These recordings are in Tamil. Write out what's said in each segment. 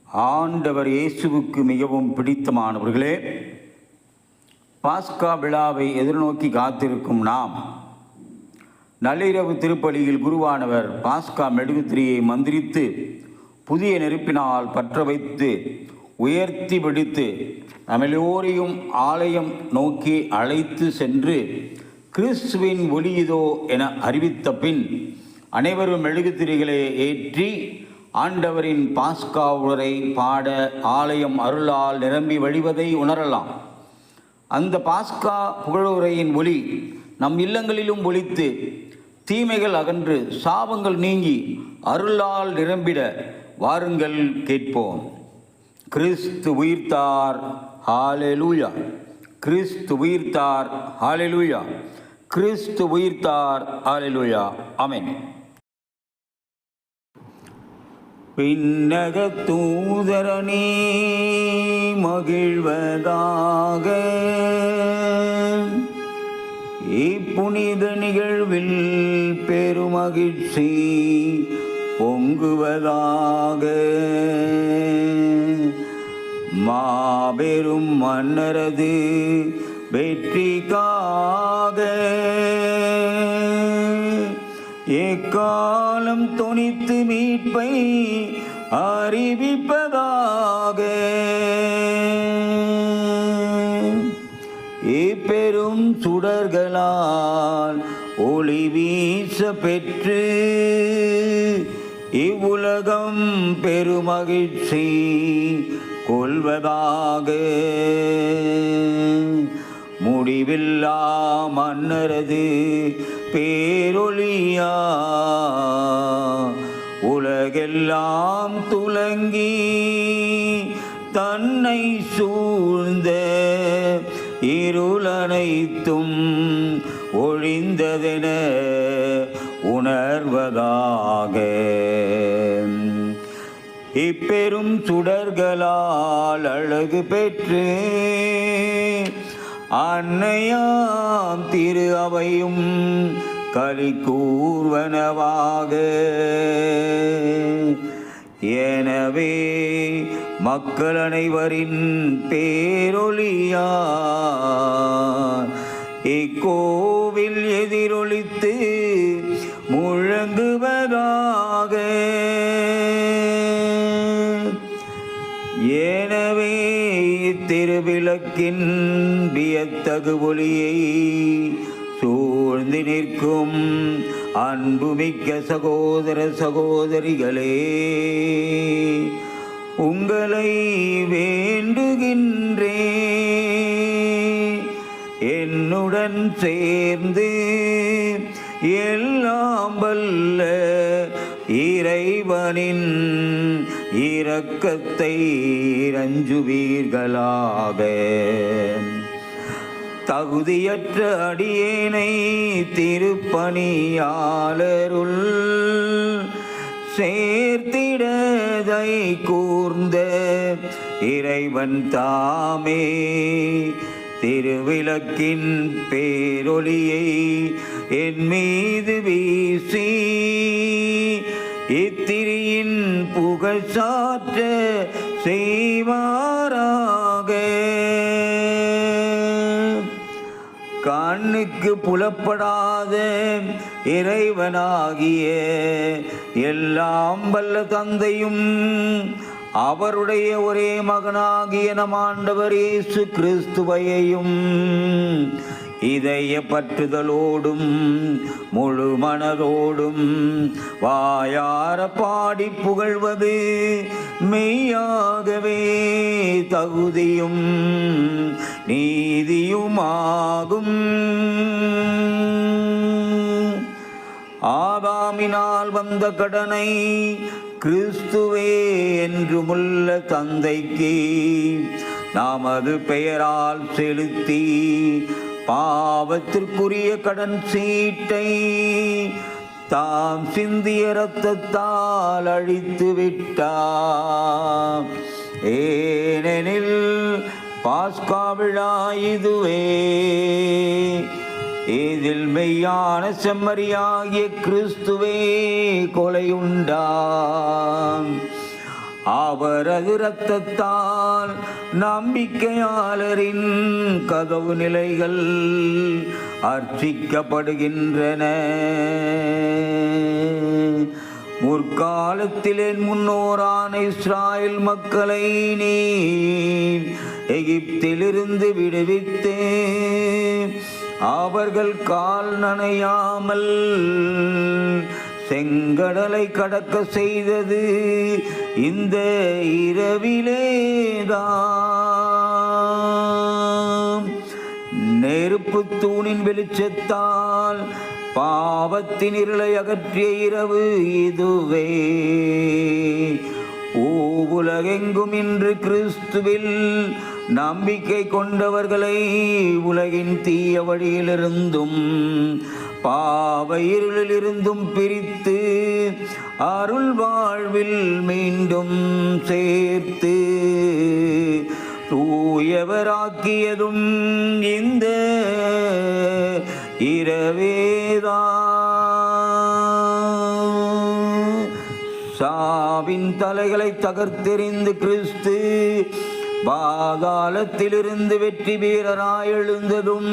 ஆண்டவர் இயேசுவுக்கு மிகவும் பிடித்தமானவர்களே, பாஸ்கா விழாவை எதிர்நோக்கி காத்திருக்கும் நாம் நள்ளிரவு திருப்பலியில் குருவானவர் பாஸ்கா மெழுகுத்திரியை மந்திரித்து புதிய நெருப்பினால் பற்ற வைத்து உயர்த்தி பிடித்து நம்மெல்லோரையும் ஆலயம் நோக்கி அழைத்து சென்று கிறிஸ்துவின் ஒளி இதோ என அறிவித்த பின் அனைவரும் மெழுகுத்திரிகளை ஏற்றி ஆண்டவரின் பாஸ்கா உரை பாட ஆலயம் அருளால் நிரம்பி வழிவதை உணரலாம். அந்த பாஸ்கா புகழுரையின் ஒளி நம் இல்லங்களிலும் ஒலித்து தீமைகள் அகன்று சாபங்கள் நீங்கி அருளால் நிரம்பிட வாருங்கள் கேட்போம். கிறிஸ்து உயிர்த்தார், ஹல்லேலூயா! கிறிஸ்து உயிர்த்தார், ஹல்லேலூயா! கிறிஸ்து உயிர்த்தார், ஹல்லேலூயா! ஆமென். விண்ணக தூதரணி மகிழ்வதாக, இப்புனித நிகழ்வில் பெருமகிழ்ச்சி பொங்குவதாக. மாபெரும் மன்னரது வெற்றிக்காக எக்காலம் தொனித்து மீட்பை அறிவிப்பதாக. இப்பெரும் சுடர்களால் ஒளி வீச பெற்று இவ்வுலகம் பெருமகிழ்ச்சி கொள்வதாக. முடிவில்லா மன்னரது பேரொளியா உலகெல்லாம் துலங்கி தன்னை சூழ்ந்த இருளனைத்தும் ஒழிந்ததென உணர்வதாக. இப்பெரும் சுடர்களால் அழகு பெற்று அன்னையாம் திரு அவையும் களி கூர்வனவாக. எனவே மக்கள் அனைவரின் பேரொளியா இக்கோவில் எதிரொலித்து முழங்குவதாக. எனவே திருவிளக்கின் வியத்தகு ஒளியை சூழ்ந்து நிற்கும் அன்புமிக்க சகோதர சகோதரிகளே, உங்களை வேண்டுகின்றே என்னுடன் சேர்ந்து எல்லாம் வல்ல இறைவனின் இரக்கத்தை இறைஞ்சுவீர்களாக. தகுதியற்ற அடியேனை திருப்பணியாளருள் சேர்த்திடதை கூர்ந்த இறைவன் தாமே திருவிளக்கின் பேரொளியை என் மீது வீசி இத்திரியின் புகழ் சாற்ற செய்வாராக. கண்ணுக்கு புலப்படாத இறைவனாகிய எல்லாம் வல்ல தந்தையும் அவருடைய ஒரே மகனாகிய நம் ஆண்டவர் இயேசு கிறிஸ்துவையும் இதய பற்றுதலோடும் முழு மனதோடும் வாயார பாடி புகழ்வது மெய்யாகவே தகுதியும் நீதியுமாகும். ஆதாமினால் வந்த கடனை கிறிஸ்துவே என்றுமுள்ள தந்தைக்கு நமது பெயரால் செலுத்தி பாவத்திற்குரிய கடன் சீட்டை தாம் சிந்திய இரத்தத்தால் அழித்து விட்டார். ஏனெனில் பாஸ்கா விழா இதுவே. இதில் மெய்யான செம்மறியாகிய கிறிஸ்துவே கொலையுண்டாம். அவரது இரத்தத்தால் நம்பிக்கையாளரின் கதவு நிலைகள் அர்ச்சிக்கப்படுகின்றன. முற்காலத்தில் என் முன்னோரான இஸ்ராயேல் மக்களை நீர் எகிப்திலிருந்து விடுவித்து அவர்கள் கால் நனையாமல் செங்கடலை கடக்க செய்தது இந்த இரவிலேதான். நெருப்பு தூணின் வெளிச்சத்தால் பாவத்தின் இருளை அகற்றிய இரவு இதுவே. உலகெங்கும் இன்று கிறிஸ்துவில் நம்பிக்கை கொண்டவர்களை உலகின் தீய வழியிலிருந்தும் பாவ இருளிலிருந்தும் பிரித்து அருள் வாழ்வில் மீண்டும் சேர்த்து தூயவராக்கியதும் இந்த இரவேதான். சாவின் தலைகளை தகர்த்தெறிந்து கிறிஸ்து பாதாளத்திலிருந்து வெற்றி வீரராய் எழுந்ததும்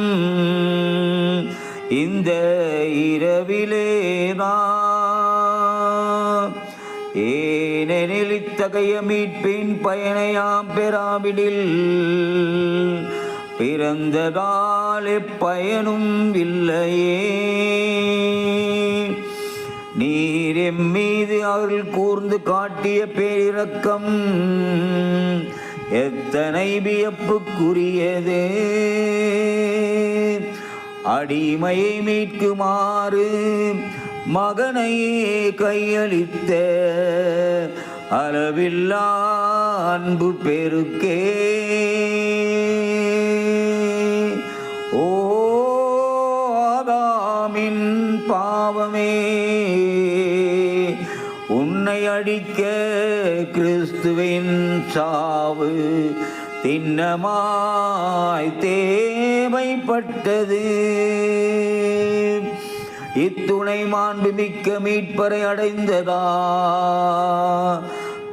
இந்த இரவிலேதான். ஏனெனில் இத்தகைய மீட்பின் பயனையாம் பெறாவிடில் பிறந்ததால் எப்பயனும் இல்லையே. நீர் எம்மீது அருள் கூர்ந்து காட்டிய பேரிரக்கம் எத்தனை வியப்புக்குரியது. அடிமையை மீட்குமாறு மகனையே கையளித்த அளவில்லா அன்பு பெருக்கே. ஓ ஆதாமின் பாவமே, உன்னை அடிக்க கிறிஸ்துவின் சாவு திண்ணமாய் தேவைப்பட்டது. இத்துணை மாண்பு மிக்க மீட்பரை அடைந்ததா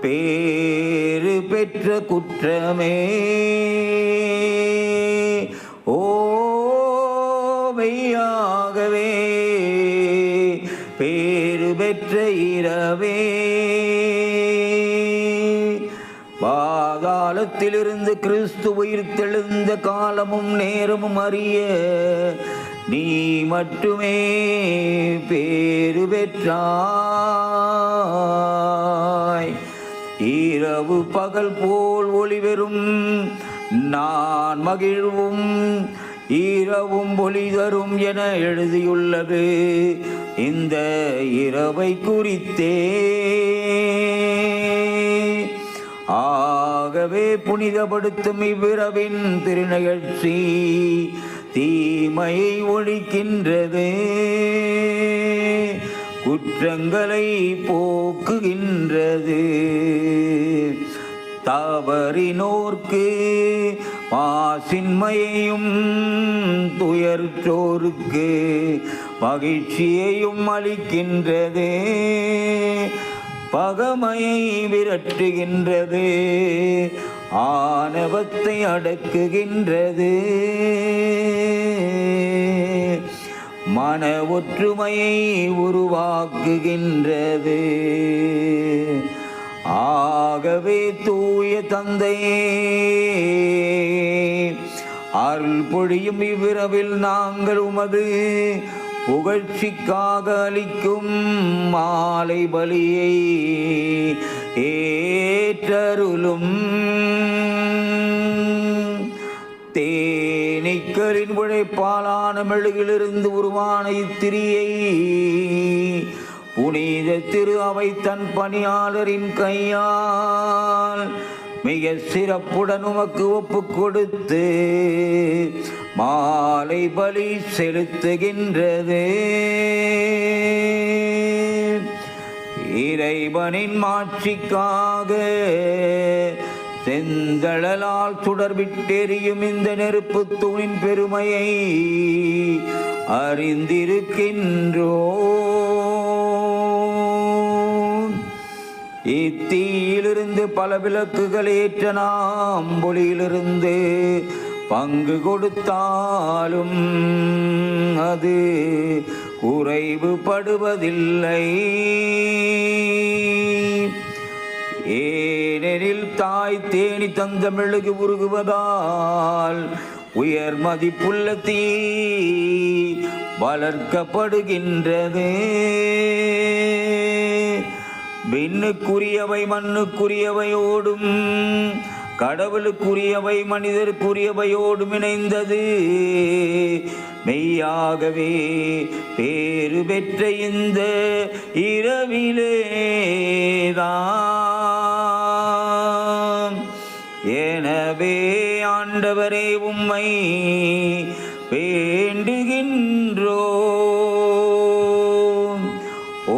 பேறு பெற்ற குற்றமே. ஓ மெய்யாகவே பேறு பெற்ற இரவே. பாதாளத்திலிருந்து கிறிஸ்து உயிர் தெழுந்த காலமும் நேரமும் அறிய நீ மட்டுமே பேறு பெற்றாய். இரவு பகல் போல் ஒளிவெறும் நான் மகிழ்வும் இரவும் ஒளி தரும் என எழுதியுள்ளது இந்த இரவை குறித்தே. ஆகவே புனிதப்படுத்தும் இவ்விரவின் திருநிகழ்ச்சி தீமையை ஒழிக்கின்றது, குற்றங்களை போக்குகின்றது. தவறினோர்க்கு மாசின்மையையும் துயர்ச்சோருக்கு மகிழ்ச்சியையும் அளிக்கின்றது. பகமையை விரட்டுகின்றது, ஆணவத்தை அடக்குகின்றது. மன ஒற்றுமையை உருவாக்குகின்றது. ஆகவே தூய தந்தையே, அருள் பொழியும் இவ்விரவில் நாங்கள் உமது புகழ்ச்சிக்காக அளிக்கும் மாலை பலியை ஏற்றருளும். தேனீக்களின் உழைப்பாலான மெழுகிலிருந்து உருவான இத்திரியை புனித திரு அவை தன் பணியாளரின் கையால் மிக சிறப்புடன் உமக்கு ஒப்பு கொடுத்து மாலை பலி செலுத்துகின்றது. இறைவனின் மாட்சிக்காக செந்தழலால் சுடர்விட்டெறியும் இந்த நெருப்பு தூணின் பெருமையை அறிந்திருக்கின்றோம். இத்தீயிலிருந்து ஒளியிலிருந்து பல விளக்குகள் ஏற்ற நாம் ஒளியிலிருந்து பங்கு கொடுத்தாலும் அது குறைவுபடுவதில்லை. ஏனெனில் தாய் தேனி தந்த மெழுகு உருகுவதால் உயர் மதிப்புள்ள தீ வளர்க்கப்படுகின்றது. விண்ணுக்குரியவை மண்ணுக்குரியவையோடும் கடவுளுக்குரியவை மனிதருக்குரியவையோடும் இணைந்தது. மெய்யாகவே பேறு பெற்ற இந்த இரவிலேதான். எனவே ஆண்டவரே உம்மை வேண்டுகின்றோம்.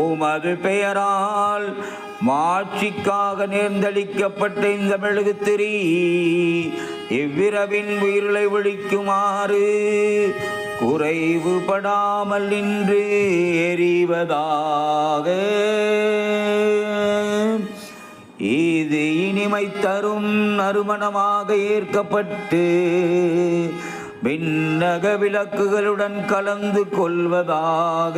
உமது பெயரால் மாட்சிக்காக நேர்ந்தளிக்கப்பட்ட இந்த மெழுகுத்திரி இவ்விரவின் உயிர்களை ஒழிக்குமாறு குறைவுபடாமல் நின்று எரிவதாக. இது இனிமை தரும் நறுமணமாக ஏற்கப்பட்டு விண்ணக விளக்குகளுடன் கலந்து கொள்வதாக.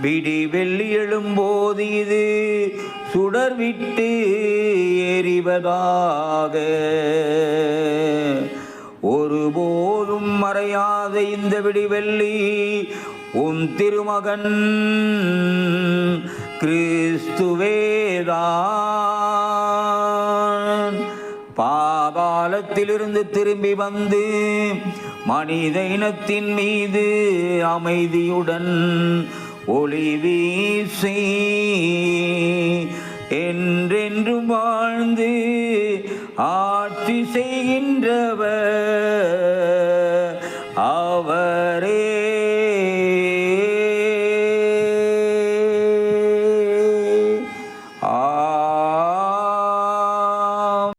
விடி வெள்ளி எழும்போது இது சுடர்விட்டு எரிவதாக. ஒருபோதும் மறையாத இந்த விடிவெள்ளி உம் திருமகன் கிறிஸ்துவேதான். பாதாளத்திலிருந்து திரும்பி வந்து மனித இனத்தின் மீது அமைதியுடன் ஒளி வீசி என்றென்றும் வாழ்ந்து ஆட்சி செய்கின்றவர்.